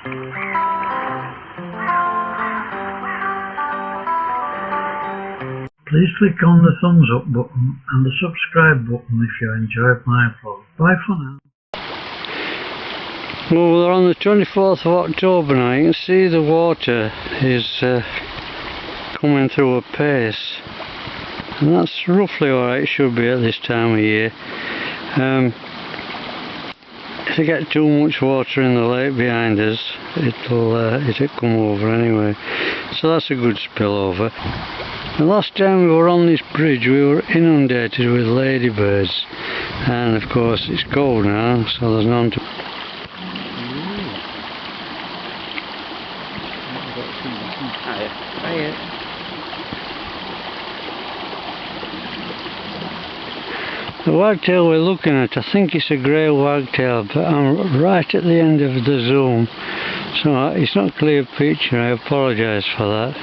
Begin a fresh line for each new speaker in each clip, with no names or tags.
Please click on the thumbs up button and the subscribe button if you enjoyed my vlog. Bye for now.
Well, we're on the 24th of October now. You can see the water is coming through a pace, and that's roughly where it should be at this time of year. If you get too much water in the lake behind us, it'll come over anyway, so that's a good spillover. The last time we were on this bridge we were inundated with ladybirds, and of course it's cold now, so there's none to... The wagtail we're looking at, I think it's a grey wagtail, but I'm right at the end of the zoom, so it's not a clear picture. I apologise for that.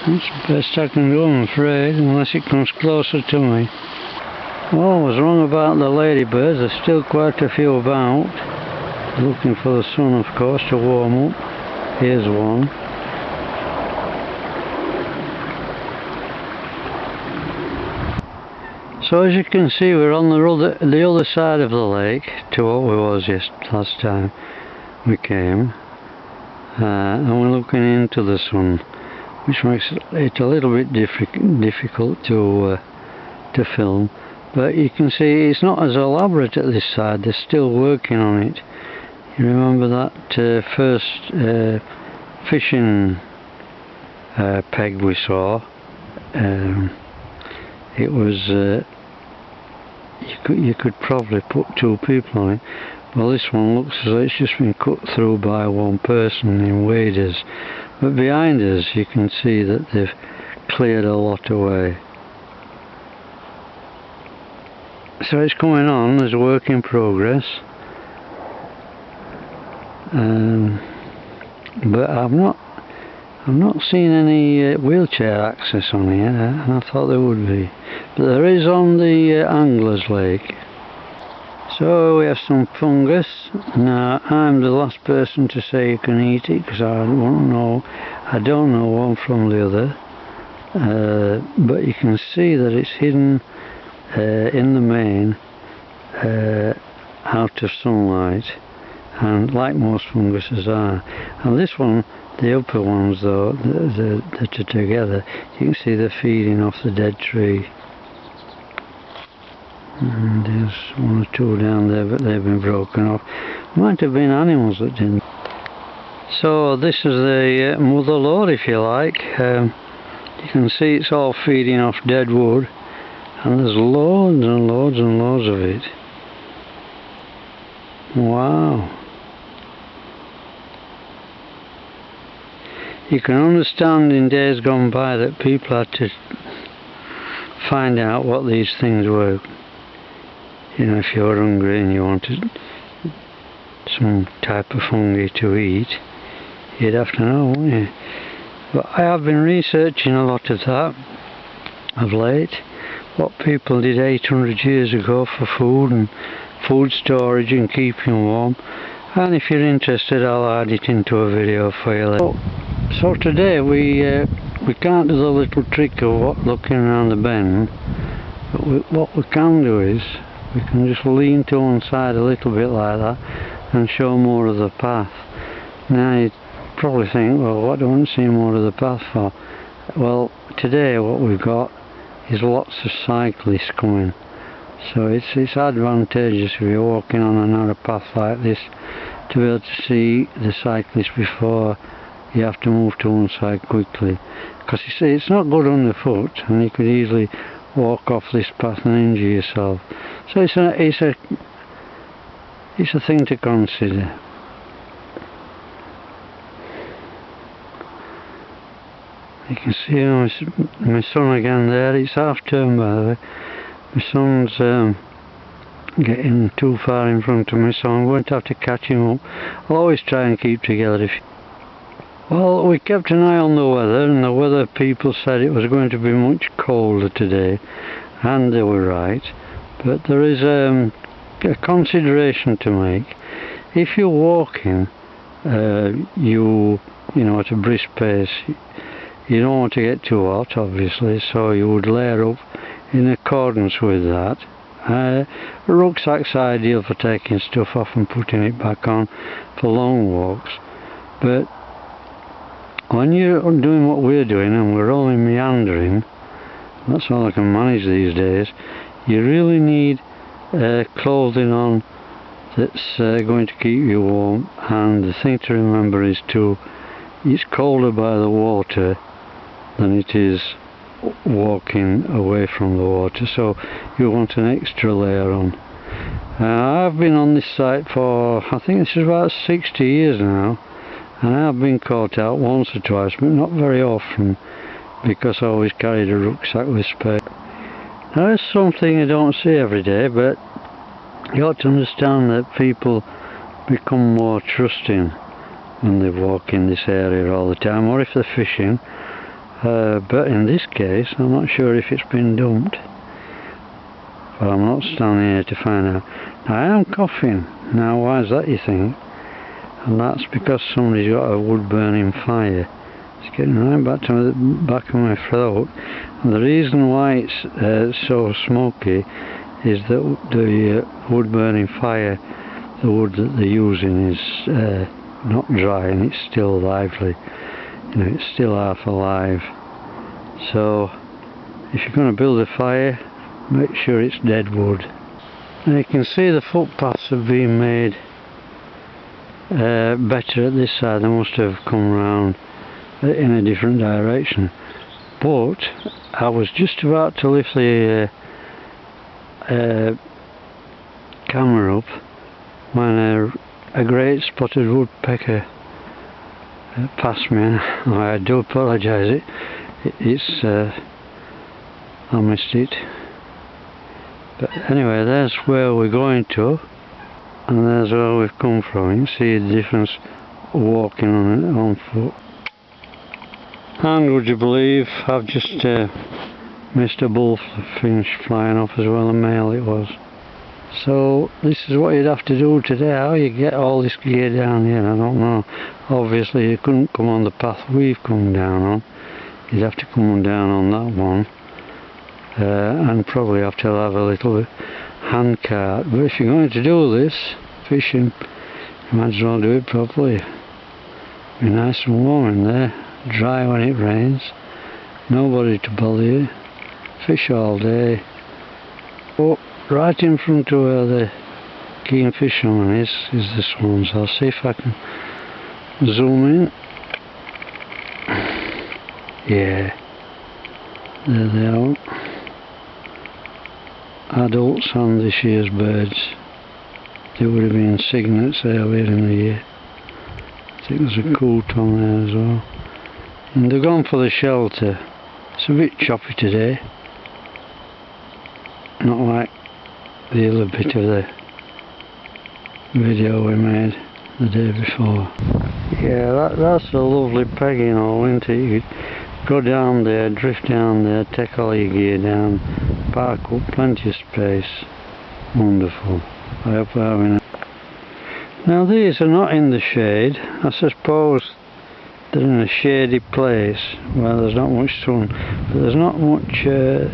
That's the best I can do, I'm afraid, unless it comes closer to me. Oh, I was wrong about the ladybirds. There's still quite a few about. Looking for the sun, of course, to warm up. Here's one. So as you can see, we're on the other side of the lake to what we was last time we came, and we're looking into the sun, which makes it a little bit difficult to film. But you can see it's not as elaborate at this side. They're still working on it. You remember that first fishing peg we saw? It was you could probably put two people on it. Well, this one looks as though it's just been cut through by one person in waders, but behind us you can see that they've cleared a lot away. So it's coming on as a work in progress, but I've not seen any wheelchair access on here, and I thought there would be, but there is on the Angler's Lake. So we have some fungus. Now I'm the last person to say you can eat it, because I don't know one from the other, but you can see that it's hidden in the main out of sunlight, and like most funguses are. And this one, the upper ones though, that are together, you can see they're feeding off the dead tree. And there's one or two down there, but they've been broken off. Might have been animals that didn't. So this is the mother lode, if you like. You can see it's all feeding off dead wood, and there's loads and loads and loads of it. Wow. You can understand in days gone by that people had to find out what these things were. You know, if you were hungry and you wanted some type of fungi to eat, you'd have to know, wouldn't you? But I have been researching a lot of that of late, what people did 800 years ago for food and food storage and keeping warm. And if you're interested, I'll add it into a video for you later. So today we can't do the little trick of looking around the bend, but what we can do is we can just lean to one side a little bit like that and show more of the path. Now you probably think, well, what do I want to see more of the path for? Well, today what we've got is lots of cyclists coming, so it's advantageous if you're walking on a narrow path like this to be able to see the cyclist before you have to move to one side quickly, because you see it's not good underfoot and you could easily walk off this path and injure yourself. So it's a thing to consider. You can see my son again there. It's half term, by the way. My son's getting too far in front of me, so I'm going to have to catch him up. I'll always try and keep together. Well, we kept an eye on the weather, and the weather people said it was going to be much colder today, and they were right. But there is a consideration to make. If you're walking, you know, at a brisk pace, you don't want to get too hot, obviously, so you would layer up in accordance with that. A rucksack's ideal for taking stuff off and putting it back on for long walks, but when you're doing what we're doing and we're only meandering, that's all I can manage these days, you really need clothing on that's going to keep you warm. And the thing to remember is it's colder by the water than it is walking away from the water, so you want an extra layer on. I've been on this site for, I think this is about 60 years now, and I've been caught out once or twice, but not very often, because I always carried a rucksack with space. Now, it's something you don't see every day, but you ought to understand that people become more trusting when they walk in this area all the time, or if they're fishing. But in this case, I'm not sure if it's been dumped. But I'm not standing here to find out. Now, I am coughing. Now, why is that, you think? And that's because somebody's got a wood-burning fire. It's getting right back to the back of my throat. And the reason why it's so smoky is that the wood-burning fire, the wood that they're using is not dry, and it's still lively. You know, it's still half alive. So if you're going to build a fire, make sure it's dead wood. Now you can see the footpaths have been made better at this side. They must have come round in a different direction. But I was just about to lift the camera up when a great spotted woodpecker passed me, and I do apologise. I missed it. But anyway, there's where we're going to, and there's where we've come from. You can see the difference walking on foot. And would you believe I've just missed a bullfinch flying off as well, a male it was. So this is what you'd have to do today. How you get all this gear down here, I don't know. Obviously you couldn't come on the path we've come down on. You'd have to come down on that one, and probably have to have a little hand cart. But if you're going to do this fishing, you might as well do it properly. Be nice and warm in there, dry when it rains, nobody to bother you, fish all day. Oh, right in front of where the keen fisherman is the swans. I'll see if I can zoom in. Yeah, there they are. Adults and this year's birds. There would have been cygnets earlier in the year. I think there's a coot on there as well. And they've gone for the shelter. It's a bit choppy today. Not like the other bit of the video we made the day before. Yeah, that's a lovely pegging hole, isn't it? You could go down there, drift down there, take all your gear down, park up, plenty of space. Wonderful. I hope we're having a... Now these are not in the shade. I suppose they're in a shady place where there's not much sun, but there's not much, they're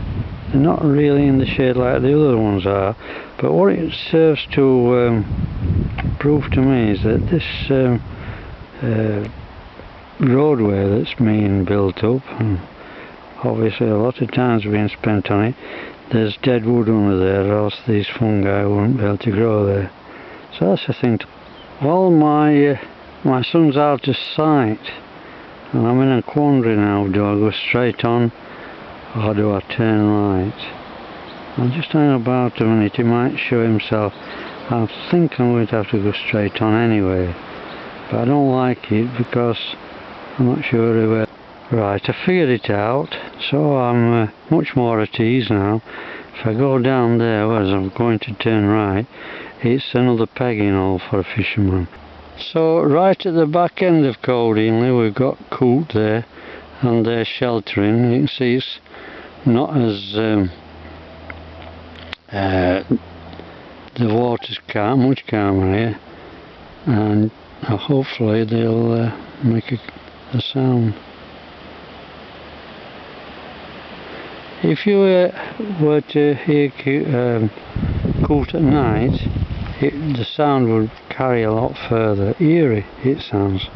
not really in the shade like the other ones are. But what it serves to prove to me is that this roadway that's being built up, and obviously a lot of time's being spent on it, there's dead wood under there, or else these fungi wouldn't be able to grow there. So that's the thing. Well, my son's out of sight, and I'm in a quandary now. Do I go straight on, or do I turn right? I'll just hang about a minute, he might show himself. I think I'm going to have to go straight on anyway, but I don't like it because I'm not sure where. Right, I figured it out, so I'm much more at ease now. If I go down there, as I'm going to turn right, it's another pegging hole for a fisherman. So right at the back end of Cold Hiendley we've got coot there, and they're sheltering. You can see it's not as the water's calm, much calmer here, and hopefully they'll make a sound. If you were to hear coot at night, the sound would carry a lot further. Eerie it sounds.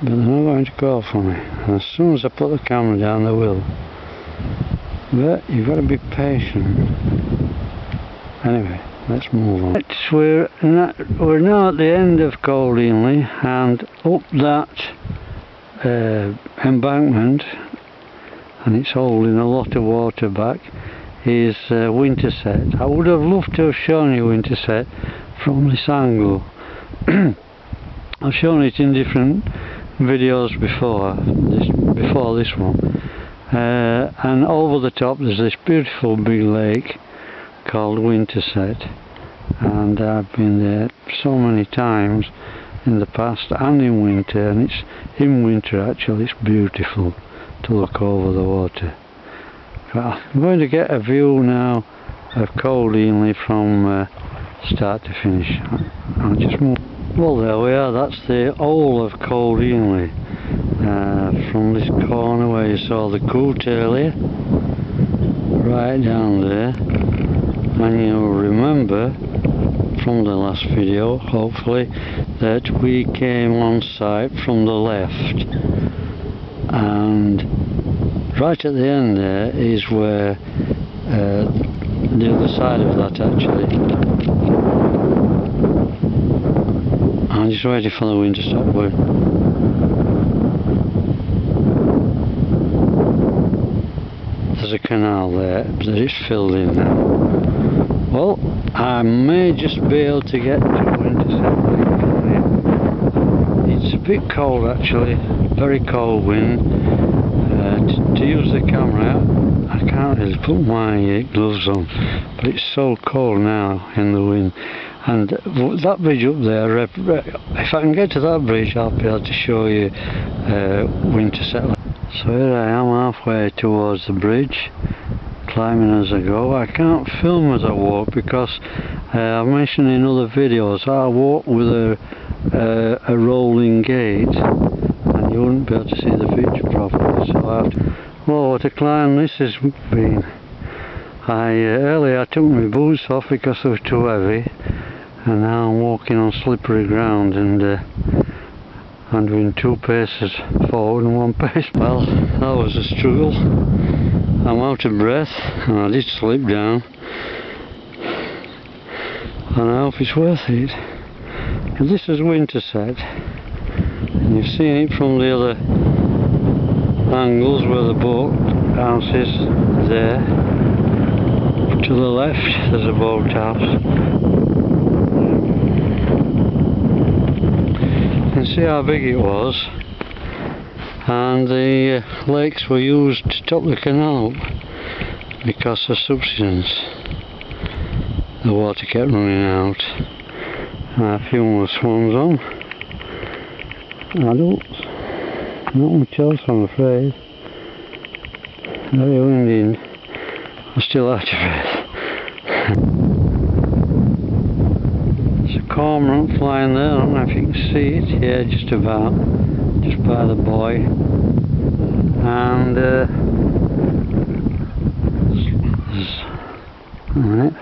But they're not going to go for me. And as soon as I put the camera down, they will. But you've got to be patient. Anyway, let's move on. We're now at the end of Cold Hiendley, and up that embankment, and it's holding a lot of water back, is Winterset. I would have loved to have shown you Winterset from this angle. I've shown it in different videos before this one, and over the top there's this beautiful big lake called Winterset, and I've been there so many times in the past and in winter, and it's in winter actually it's beautiful to look over the water. I'm going to get a view now of Cold Hiendley from start to finish. I'll just move. Well, there we are. That's the whole of Cold Hiendley. From this corner where you saw the coot earlier, right down there. And you'll remember from the last video, hopefully, that we came on site from the left. And right at the end there is where the other side of that actually. I'm just waiting for the wind to stop blowing. There's a canal there that it's filled in now. Well, I may just be able to get to Winterset Lake from here. It's a bit cold actually, very cold wind. To use the camera, I can't really put my gloves on, but it's so cold now in the wind. And that bridge up there, if I can get to that bridge, I'll be able to show you Winterset Lake. So here I am halfway towards the bridge, climbing as I go. I can't film as I walk because I've mentioned in other videos I walk with a rolling gait, and you wouldn't be able to see the picture properly. So I have to. Whoa, what a climb this has been. Earlier I took my boots off because they were too heavy, and now I'm walking on slippery ground, and I'm doing 2 paces forward and 1 pace. Well, that was a struggle. I'm out of breath, and I did slip down, and I hope it's worth it. And this is Winterset, and you've seen it from the other angles where the boat house is there. To the left there's a boat house. You can see how big it was, and the lakes were used to top the canal up because of subsidence. The water kept running out. A few more swans on. Adults. Not much else, I'm afraid. Very windy. I'm still out of breath. There's a cormorant flying there. I don't know if you can see it. Yeah, just about. Just by the buoy. And alright.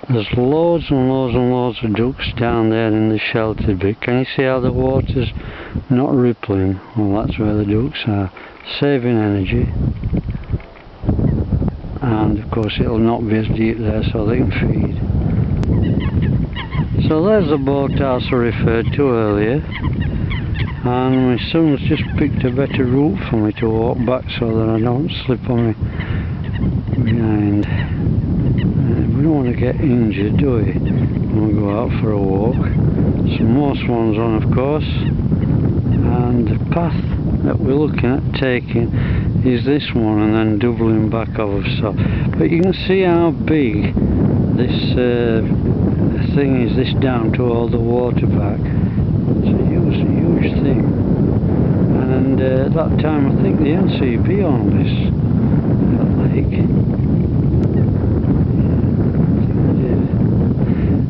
There's loads and loads and loads of ducks down there in the sheltered bit. Can you see how the water's not rippling? Well, that's where the ducks are, saving energy. And of course it'll not be as deep there, so they can feed. So there's the boathouse I referred to earlier. And my son's just picked a better route for me to walk back so that I don't slip on me behind. We don't want to get injured, do we? When we go out for a walk. Some more swans on, of course. And the path that we're looking at taking is this one, and then doubling back over. So, but you can see how big this thing is. This down to all the water back. It's a huge thing. And and at that time I think the NCB owned this lake.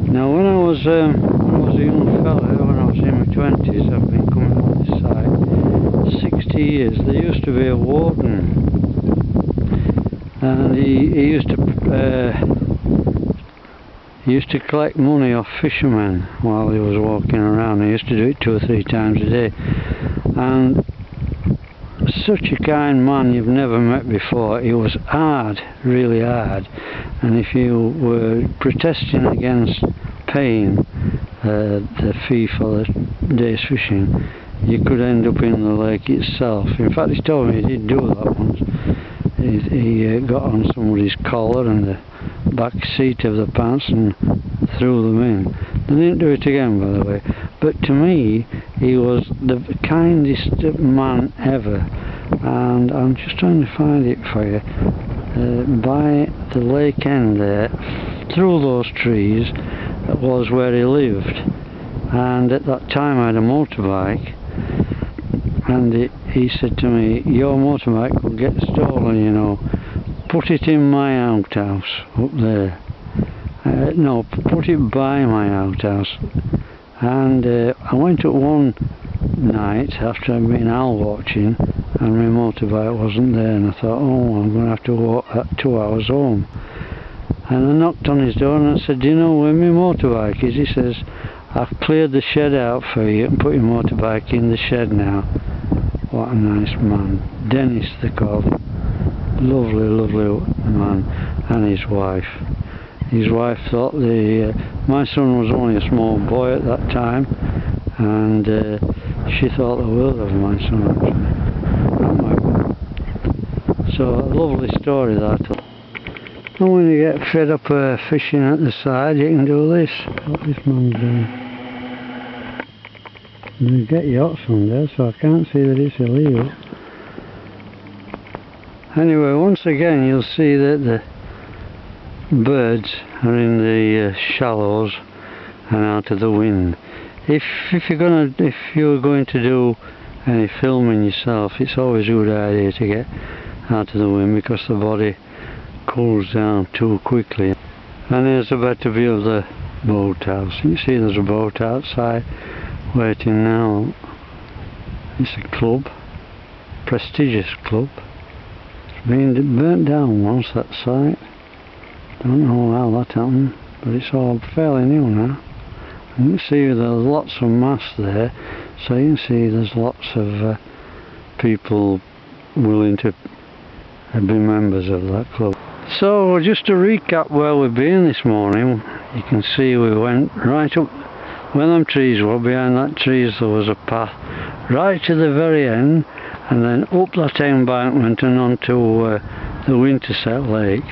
Now when I was a young fella, when I was in my 20s, I've been coming on this site 60 years. There used to be a warden, and he used to collect money off fishermen while he was walking around. He used to do it 2 or 3 times a day, and such a kind man you've never met before. He was hard, really hard, and if you were protesting against paying the fee for the day's fishing, you could end up in the lake itself. In fact, he told me he did do that once. He got on somebody's collar and the back seat of the pants and threw them in. They didn't do it again, by the way. But to me, he was the kindest man ever. And I'm just trying to find it for you. By the lake end there, through those trees, was where he lived. And at that time I had a motorbike, and he said to me, your motorbike will get stolen, you know, put it in my outhouse up there. No, put it by my outhouse. And I went up one night after I'd been owl watching, and my motorbike wasn't there, and I thought, oh, I'm going to have to walk that 2 hours home. And I knocked on his door and I said, do you know where my motorbike is? He says, I've cleared the shed out for you and put your motorbike in the shed now. What a nice man. Dennis they called him. Lovely, lovely man. And his wife. His wife thought my son was only a small boy at that time, and she thought the world of my son actually. So a lovely story that. And when you get fed up fishing at the side, you can do this. What this man's doing. You get yachts on there, so I can't see that it's illegal. Anyway, once again you'll see that the birds are in the shallows and out of the wind. If you're going to do any filming yourself, it's always a good idea to get out of the wind, because the body cools down too quickly. And here's a better view of the boathouse. You can see there's a boat outside waiting now. It's a club, prestigious club. It's been burnt down once, that site. Don't know how that happened, but it's all fairly new now. You can see there's lots of masts there, so you can see there's lots of people willing to be members of that club. So just to recap where we've been this morning, you can see we went right up where them trees were. Behind that trees there was a path right to the very end, and then up that embankment and onto the Winterset Lake.